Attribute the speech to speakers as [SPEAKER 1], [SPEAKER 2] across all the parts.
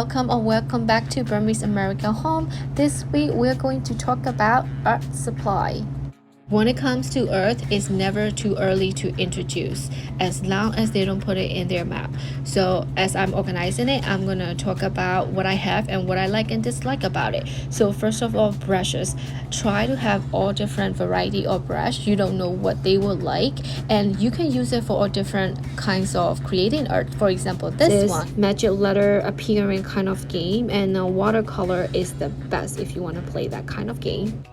[SPEAKER 1] welcome or welcome back to Burmese American Home. This week we're going to talk about art supply. When it comes to earth, it's never too early to introduce as long as they don't put it in their mouth. So as I'm organizing it, I'm gonna talk about what I have and what I like and dislike about it. So first of all, brushes. Try to have all different variety of brush. You don't know what they will like, and you can use it for all different kinds of creating art. For example, this one, magic letter appearing kind of game, and watercolor is the best if you want to play that kind of game.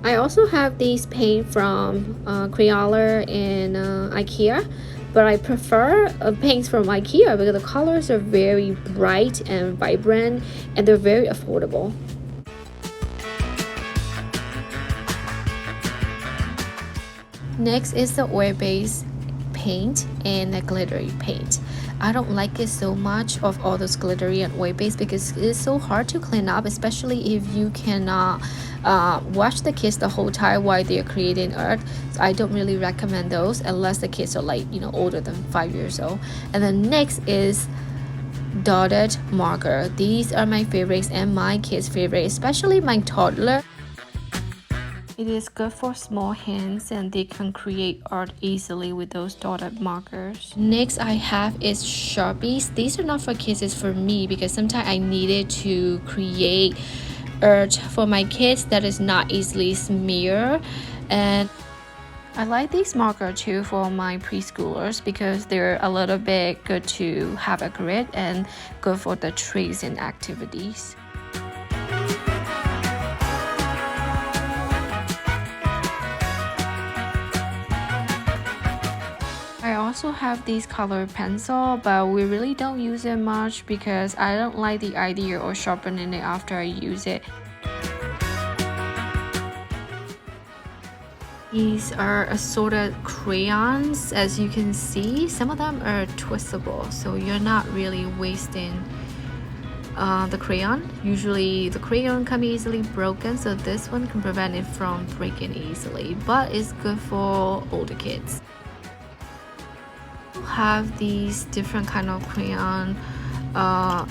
[SPEAKER 1] I also have these paint from Crayola and IKEA, but I prefer paints from IKEA because the colors are very bright and vibrant and they're very affordable. Next is the oil-based paint and the glittery paint. I don't like it so much of all those glittery and oil-based because it's so hard to clean up, especially if you cannot watch the kids the whole time while they're creating art. So I don't really recommend those unless the kids are like older than 5 years old. And then next is dotted marker. These are my favorites and my kids' favorite, especially my toddler. It is good for small hands and they can create art easily with those dotted markers. Next I have is Sharpies. These are not for kids, it's for me because sometimes I needed to create art for my kids that is not easily smeared. And I like these markers too for my preschoolers because they're a little bit good to have a grid and good for the tracing activities. I also have these colored pencil, but we really don't use it much because I don't like the idea of sharpening it after I use it. These are assorted crayons. As you can see, some of them are twistable, so you're not really wasting the crayon. Usually the crayon can be easily broken, so this one can prevent it from breaking easily, but it's good for older kids. Have these different kind of crayon,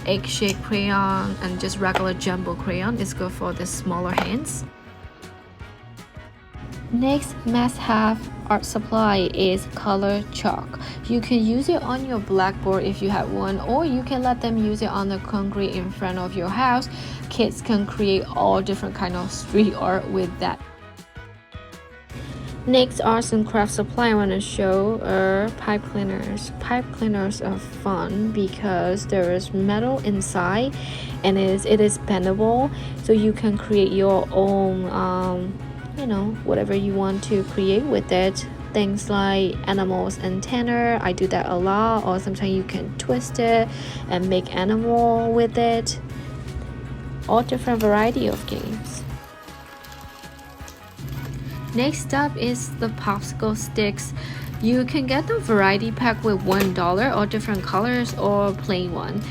[SPEAKER 1] egg-shaped crayon and just regular jumbo crayon. Is good for the smaller hands. Next must-have art supply is color chalk. You can use it on your blackboard if you have one, or you can let them use it on the concrete in front of your house. Kids can create all different kind of street art with that. Next are some craft supply I want to show are pipe cleaners. Pipe cleaners are fun because there is metal inside and it is bendable, so you can create your own whatever you want to create with it. Things like animals antenna, I do that a lot, or sometimes you can twist it and make animal with it. All different variety of games. Next up is the popsicle sticks. You can get the variety pack with $1, all different colors or plain one.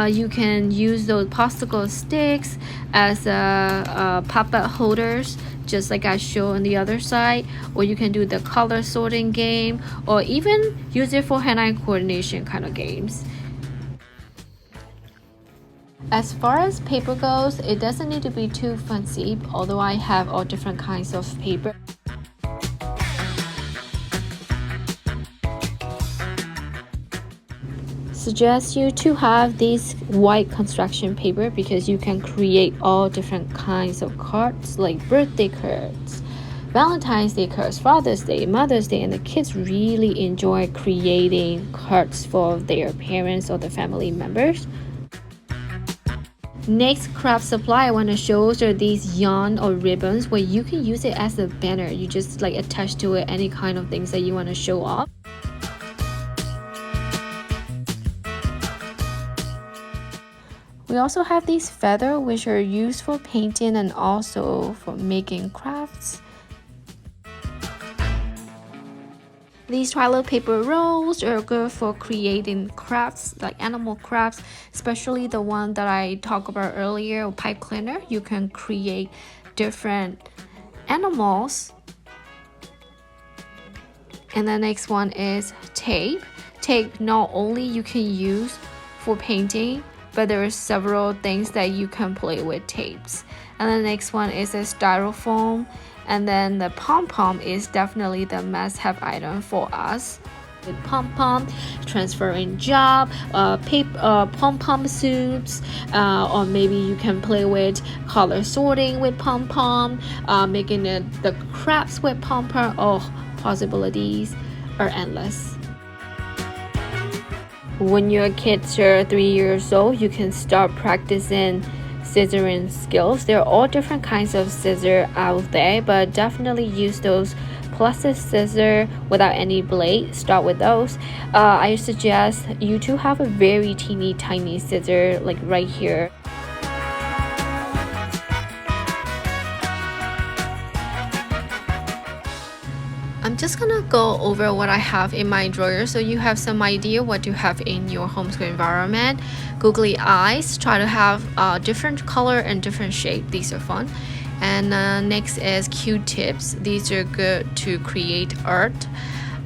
[SPEAKER 1] You can use those popsicle sticks as pop-up holders, just like I showed on the other side, or you can do the color sorting game, or even use it for hand-eye coordination kind of games. As far as paper goes, it doesn't need to be too fancy, although I have all different kinds of paper. Suggest you to have this white construction paper because you can create all different kinds of cards like birthday cards, Valentine's Day cards, Father's Day, Mother's Day, and the kids really enjoy creating cards for their parents or the family members. Next craft supply I want to show are these yarn or ribbons where you can use it as a banner. You just like attach to it any kind of things that you want to show off. We also have these feathers which are used for painting and also for making crafts. These toilet paper rolls are good for creating crafts like animal crafts, especially the one that I talked about earlier, pipe cleaner. You can create different animals. And the next one is tape. Tape, not only you can use for painting, but there are several things that you can play with tapes. And the next one is a styrofoam, and then the pom-pom is definitely the must-have item for us. With pom-pom, transferring job, pom-pom suits, or maybe you can play with color sorting with pom-pom, making the crafts with pom-pom. Oh, possibilities are endless. When your kids are 3 years old, you can start practicing scissoring skills. There are all different kinds of scissors out there, but definitely use those plastic scissors without any blade. Start with those. I suggest you to have a very teeny tiny scissor like right here. I'm just gonna go over what I have in my drawer so you have some idea what you have in your homeschool environment. Googly eyes, try to have different color and different shape. These are fun. And next is Q-tips. These are good to create art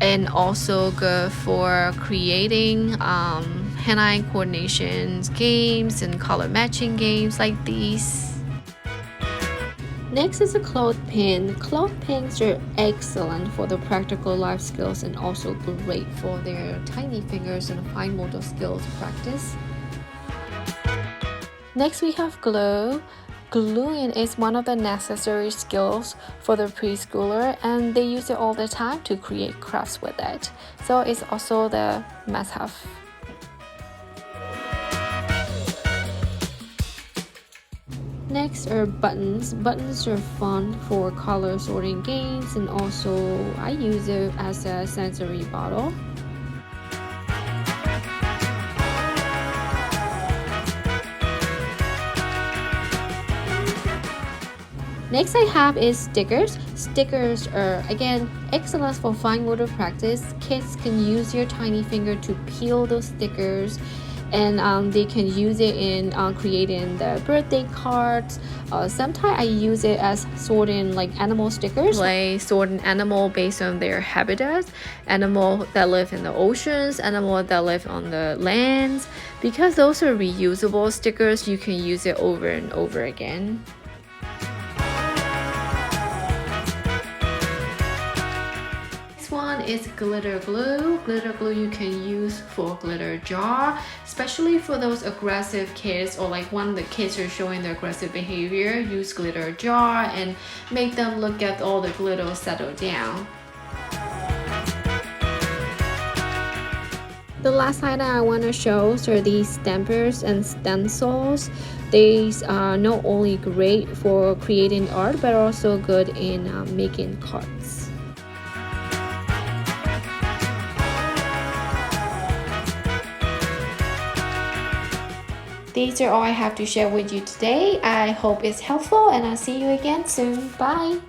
[SPEAKER 1] and also good for creating hand-eye coordinations games and color matching games like these. Next is a clothespin. Clothespins are excellent for the practical life skills and also great for their tiny fingers and fine motor skills practice. Next we have glue. Gluing is one of the necessary skills for the preschooler, and they use it all the time to create crafts with it. So it's also the must-have. Next are buttons. Buttons are fun for color sorting games, and also I use it as a sensory bottle. Next I have is stickers. Stickers are again excellent for fine motor practice. Kids can use your tiny finger to peel those stickers, and they can use it in creating the birthday cards. Sometimes I use it as sorting like animal stickers, like sorting animal based on their habitats, animal that live in the oceans, animal that live on the lands. Because those are reusable stickers, you can use it over and over again. One is glitter glue. Glitter glue you can use for glitter jar, especially for those aggressive kids or like when the kids are showing their aggressive behavior. Use glitter jar and make them look at all the glitter settle down. The last item I want to show are these stampers and stencils. These are not only great for creating art but also good in making cards. These are all I have to share with you today. I hope it's helpful and I'll see you again soon. Bye!